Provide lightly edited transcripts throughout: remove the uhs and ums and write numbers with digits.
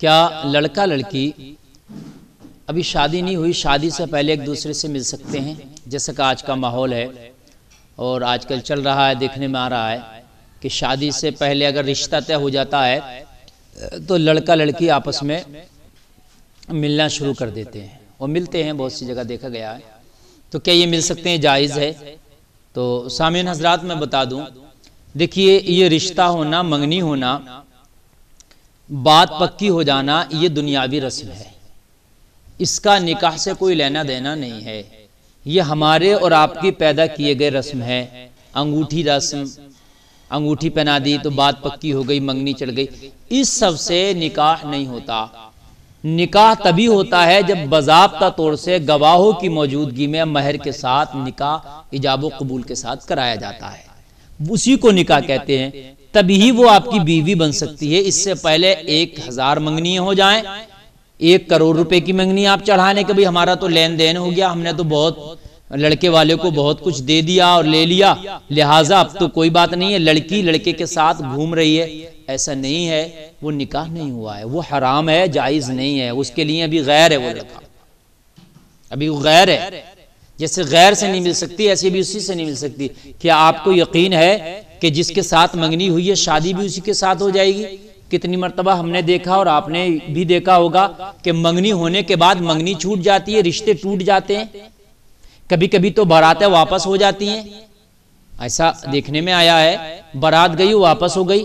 क्या लड़का लड़की अभी शादी नहीं हुई, शादी से पहले एक दूसरे से मिल सकते हैं? जैसे कि आज का माहौल है और आजकल चल रहा है, देखने में आ रहा है कि शादी से पहले अगर रिश्ता तय हो जाता है तो लड़का लड़की आपस में मिलना शुरू कर देते हैं और मिलते हैं, बहुत सी जगह देखा गया है। तो क्या ये मिल सकते हैं? जायज़ है? तो सामीन हजरात मैं बता दूं, देखिए ये रिश्ता होना, मंगनी होना, बात पक्की हो जाना, ये दुनियावी रस्म है, इसका निकाह से कोई लेना देना नहीं है। ये हमारे और आपकी पैदा किए गए रस्म है। अंगूठी रस्म, अंगूठी पहना दी तो बात पक्की हो गई, मंगनी चढ़ गई, इस सब से निकाह नहीं होता। निकाह तभी होता है जब बाज़ाब्ता तौर से गवाहों की मौजूदगी में महर के साथ निकाह इजाब कबूल के साथ कराया जाता है, उसी को निकाह कहते हैं। तभी वो आपकी बीवी बन सकती है। इससे पहले 1000 मंगनी हो जाएं, 1 करोड़ रुपए की मंगनी आप चढ़ाने के भाई हमारा तो लेन देन हो गया, हमने तो बहुत लड़के वाले को बहुत कुछ दे दिया और ले लिया, लिहाजा अब तो कोई बात नहीं है, लड़की लड़के के साथ घूम रही है, ऐसा नहीं है। वो निकाह नहीं हुआ है, वो हराम है, जायज नहीं है, उसके लिए अभी गैर है, वो लड़का अभी वो गैर है। जैसे गैर से नहीं मिल सकती, ऐसे भी उसी से नहीं मिल सकती। क्या आपको यकीन है कि जिसके साथ मंगनी हुई है शादी भी उसी के साथ हो जाएगी? कितनी मर्तबा हमने देखा और आपने भी देखा होगा कि मंगनी होने के बाद मंगनी छूट जाती है, रिश्ते टूट जाते हैं, कभी कभी तो बारातें वापस हो जाती हैं, ऐसा देखने में आया है। बारात गई वापस हो गई,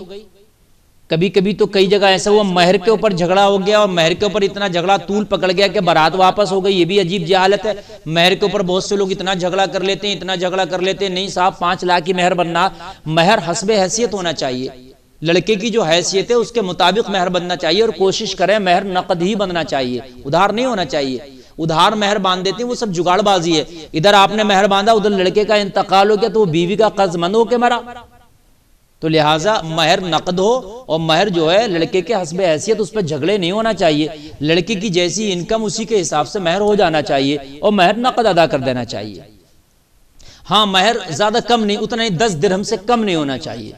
कभी कभी तो कई जगह ऐसा हुआ महर के ऊपर झगड़ा हो गया और महर के ऊपर इतना झगड़ा तूल पकड़ गया कि बारात वापस हो गई। ये भी अजीब जहालत है। महर के ऊपर बहुत से लोग इतना झगड़ा कर लेते हैं, इतना झगड़ा कर लेते हैं। नहीं साहब, 5 लाख की महर बनना, महर हस्बे हैसियत होना चाहिए, लड़के की जो हैसियत है उसके मुताबिक महर बनना चाहिए, और कोशिश करें महर नकद ही बनना चाहिए, उधार नहीं होना चाहिए। उधार महर बांध देते हैं, वो सब जुगाड़बाजी है। इधर आपने महर बांधा, उधर लड़के का इंतकाल हो गया तो वो बीवी का कर्जमंद होके मरा। तो लिहाजा महर नकद हो, और महर जो है लड़के के हस्बे हैसियत, उस पर झगड़े नहीं होना चाहिए। लड़के की जैसी इनकम उसी के हिसाब से महर हो जाना चाहिए और महर नकद अदा कर देना चाहिए। हाँ, महर ज्यादा कम नहीं, उतना ही 10 दिरहम से कम नहीं होना चाहिए।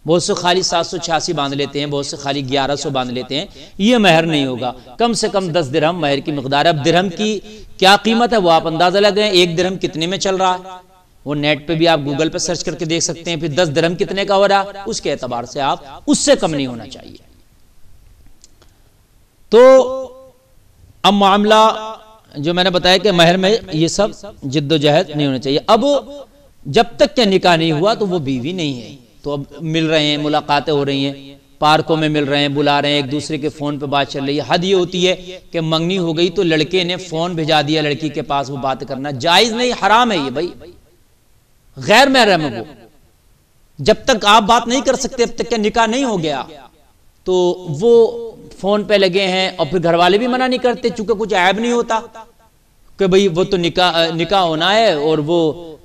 बहुत से खाली 786 बांध लेते हैं, बहुत से खाली 1100 बांध लेते हैं, ये महर नहीं होगा। कम से कम 10 दिरहम महर की मिकदार है। अब दिरहम की क्या कीमत है वो आप अंदाजा लगाएं, 1 दिरहम कितने में चल रहा है, वो नेट पे भी आप गूगल पे सर्च करके देख सकते हैं। फिर 10 दिरहम कितने का हो रहा है, उसके एतबार से आप उससे कम नहीं होना चाहिए। तो अब मामला जो मैंने बताया कि महर में ये सब जिद्दोजहद नहीं होना चाहिए। अब जब तक क्या निकाह नहीं हुआ तो वो बीवी नहीं है। तो अब मिल रहे हैं, मुलाकातें हो रही हैं, पार्कों में मिल रहे हैं, बुला रहे हैं, एक दूसरे के फोन पे बात चल रही है। हद ये होती है कि मंगनी हो गई तो लड़के ने फोन भेजा दिया लड़की के पास, वो बात करना जायज नहीं, हराम है ये भाई, गैर महरम है वो। जब तक आप बात नहीं कर सकते, अब तक क्या निकाह नहीं हो गया, तो वो फोन पे लगे हैं। और फिर घर वाले भी मना नहीं करते, चूंकि कुछ ऐब नहीं होता कि भाई वो तो निकाह होना है और वो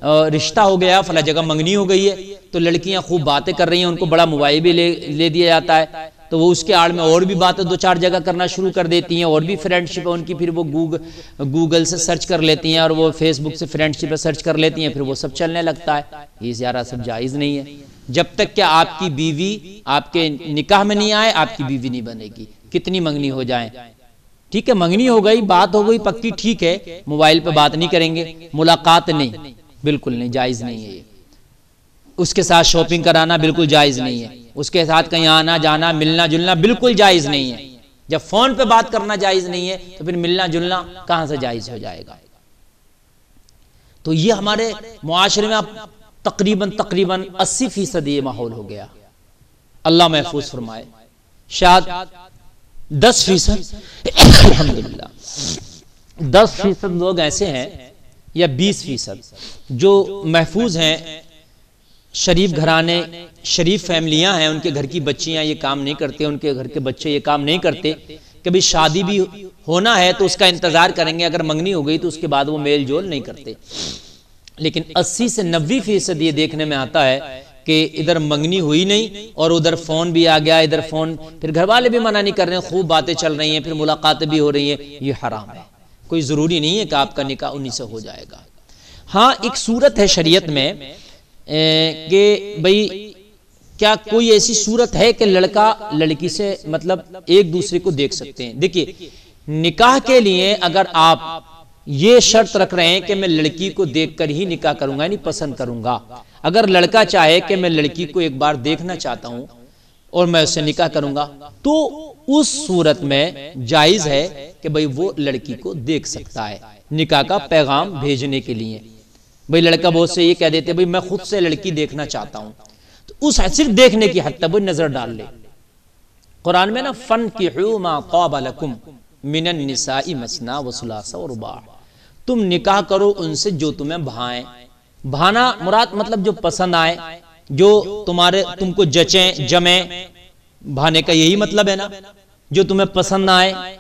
रिश्ता हो गया, फला जगह मंगनी हो गई है। तो लड़कियां खूब बातें कर रही हैं, उनको बड़ा मोबाइल भी ले दिया जाता है, तो वो उसके आड़ में और भी बातें 2-4 जगह करना शुरू कर देती हैं, और भी फ्रेंडशिप है उनकी। फिर वो गूगल से सर्च कर लेती हैं और वो फेसबुक से फ्रेंडशिप पे सर्च कर लेती हैं, फिर वो सब चलने लगता है। ये ज़्यादा सब जायज़ नहीं है। जब तक क्या आपकी बीवी आपके निकाह में नहीं आए, आपकी बीवी नहीं बनेगी, कितनी मंगनी हो जाए। ठीक है, मंगनी हो गई, बात हो गई पक्की, ठीक है, मोबाइल पे बात नहीं करेंगे, मुलाकात नहीं, बिल्कुल नहीं, जायज़ नहीं है ये। उसके साथ शॉपिंग कराना बिल्कुल जायज़ नहीं है, उसके साथ कहीं आना जाना मिलना जुलना बिल्कुल जायज़ नहीं है। जब फोन पे बात करना जायज़ नहीं है तो फिर मिलना जुलना कहां से जायज़ हो जाएगा। तो ये हमारे मुआशरे में अब तकरीबन 80% ये माहौल हो गया। अल्लाह महफूज फरमाए। शायद 10% अल्हम्दुलिल्लाह 10% लोग ऐसे हैं या 20% जो महफूज हैं, शरीफ घराने, शरीफ फैमिलियां हैं, उनके घर की बच्चियां ये काम नहीं करते, उनके घर के बच्चे ये काम नहीं करते। कभी शादी भी होना है तो उसका इंतजार करेंगे, अगर मंगनी हो गई तो उसके बाद वो मेल जोल नहीं करते। लेकिन 80 से 90% ये देखने में आता है कि इधर मंगनी हुई नहीं और उधर फोन भी आ गया, इधर फोन, फिर घर वाले भी मना नहीं कर रहे हैं, खूब बातें चल रही हैं, फिर मुलाकातें भी हो रही हैं। ये हराम है, कोई जरूरी नहीं है कि आपका निकाह उन्हीं से हो जाएगा। हाँ, एक सूरत है शरीयत में कि भाई क्या कोई ऐसी सूरत है कि लड़का लड़की से मतलब एक दूसरे को देख सकते हैं? देखिए, निकाह के लिए अगर आप ये शर्त रख रहे हैं कि मैं लड़की को देखकर ही निकाह करूंगा, यानी पसंद करूंगा, अगर लड़का चाहे कि मैं लड़की को एक बार देखना चाहता हूं और मैं उससे निकाह करूंगा, तो उस सूरत में जायज है कि भाई वो लड़की को देख सकता है निकाह का पैगाम भेजने के लिए। भाई लड़का बहुत से ये कह देते भाई मैं खुद से लड़की देखना चाहता हूं, तो उस सिर्फ देखने की हद तक वो नजर डाल ले। कुरान में ना फनकिहू मा ताब लकुम मिनन निसाई मसना व सुलासा व रुबा, तुम निकाह करो उनसे जो तुम्हें भाएं। भाना मुराद मतलब जो पसंद आए, जो तुमको जचे जमे, भाने का यही मतलब है ना, जो तुम्हें पसंद आए,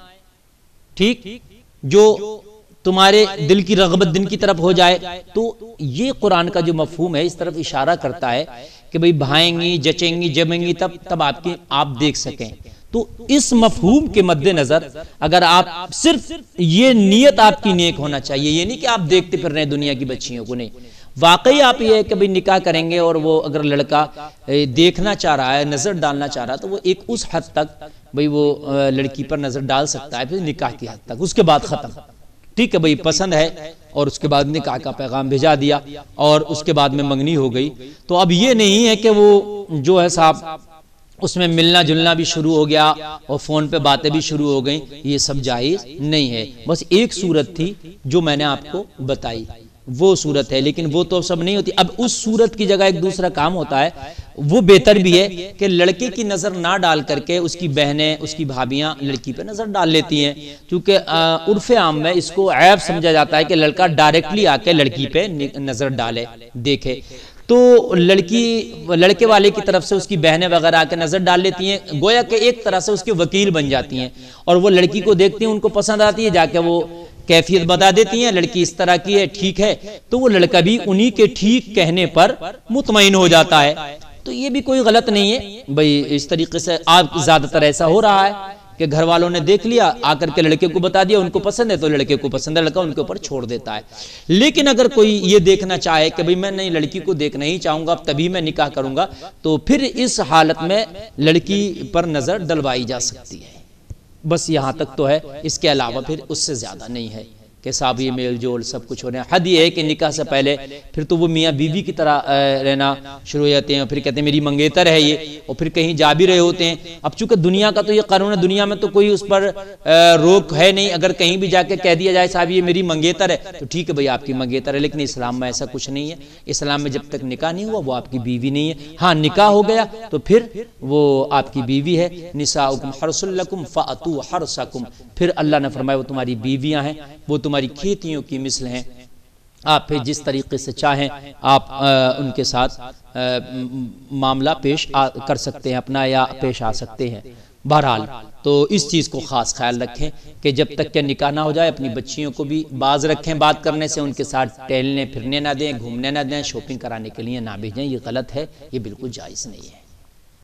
ठीक, जो तुम्हारे दिल की रगबत दिन की तरफ हो जाए। तो ये कुरान का जो मफहूम है इस तरफ इशारा करता है कि भाई भाएंगी, जचेंगी, जमेंगी, तब आप देख सकें। तो इस मफहूम के मद्देनजर अगर आप सिर्फ ये नियत आपकी नेक होना चाहिए, ये नहीं कि आप देखते फिर रहे हैं दुनिया की बच्चियों को, नहीं, वाकई आप ये है कि भाई निकाह करेंगे और वो अगर लड़का देखना चाह रहा है, नजर डालना चाह रहा है, तो वो एक उस हद तक भाई वो लड़की पर नजर डाल सकता है, फिर निकाह की हद तक, उसके बाद खत्म। ठीक है भाई, पसंद है और उसके बाद निकाह का पैगाम भेजा दिया और उसके बाद में मंगनी हो गई, तो अब ये नहीं है कि वो जो है साहब उसमें मिलना जुलना भी शुरू हो गया और फोन पे बातें भी शुरू हो गई, ये सब जायज नहीं है। बस एक सूरत थी जो मैंने आपको बताई, वो सूरत है, लेकिन वो तो सब नहीं होती। अब उस सूरत की जगह एक दूसरा काम होता है, वो बेहतर भी है कि लड़के की नजर ना डाल करके उसकी बहनें, उसकी भाभियां लड़की पे नजर डाल लेती हैं, क्योंकि उर्फे आम में इसको ऐब समझा जाता है कि लड़का डायरेक्टली आके लड़की पे नजर डाले, देखे। तो लड़के वाले की तरफ से उसकी बहनें वगैरह आके नजर डाल लेती हैं, गोया के एक तरह से उसके वकील बन जाती हैं, और वो लड़की को देखती हैं, उनको पसंद आती है, जाके वो कैफियत बता देती हैं, लड़की इस तरह की है, ठीक है, तो वो लड़का भी उन्हीं के ठीक कहने पर मुतमईन हो जाता है। तो ये भी कोई गलत नहीं है भाई, इस तरीके से आज ज्यादातर ऐसा हो रहा है कि घर वालों ने देख लिया, आकर के लड़के को बता दिया, उनको पसंद है तो लड़के को पसंद है, लड़का उनके ऊपर छोड़ देता है। लेकिन अगर कोई ये देखना चाहे कि भाई मैं नहीं लड़की को देखना ही चाहूंगा, अब तभी मैं निकाह करूंगा, तो फिर इस हालत में लड़की पर नजर डलवाई जा सकती है। बस यहां तक तो है, इसके अलावा फिर उससे ज्यादा नहीं है कि साहब ये मेल जोल सब कुछ हो रहे हैं। हद ये है कि निकाह से पहले फिर तो वो मियाँ बीवी की तरह रहना शुरू हो जाते हैं, फिर कहते हैं मेरी मंगेतर है ये, और फिर कहीं जा भी रहे होते हैं। अब चूंकि दुनिया का तो ये कानून है, दुनिया में तो कोई उस पर रोक है नहीं, अगर कहीं भी जाके कह दिया जाए साहब ये मेरी मंगेतर है, तो ठीक है भाई आपकी मंगेतर है, लेकिन इस्लाम में ऐसा कुछ नहीं है। इस्लाम में जब तक निकाह नहीं हुआ वो आपकी बीवी नहीं है। हाँ, निकाह हो गया तो फिर वो आपकी बीवी है। निसाउकुम हर्सुल लकुम फ़अतू हर्सकुम, फिर अल्लाह ने फरमाया वो तुम्हारी बीवियां हैं, वो तुम्हारी खेतियों की मिसल हैं, आप फिर जिस तरीके से चाहें आप उनके साथ मामला पेश कर सकते हैं अपना, या पेश आ सकते हैं। बहरहाल तो इस चीज़ को ख़ास ख्याल रखें कि जब तक के निकाह ना हो जाए अपनी बच्चियों को भी बाज रखें बात करने से, उनके साथ टहलने फिरने ना दें, घूमने ना दें, शॉपिंग कराने के लिए ना भेजें। ये गलत है, ये बिल्कुल जायज़ नहीं है।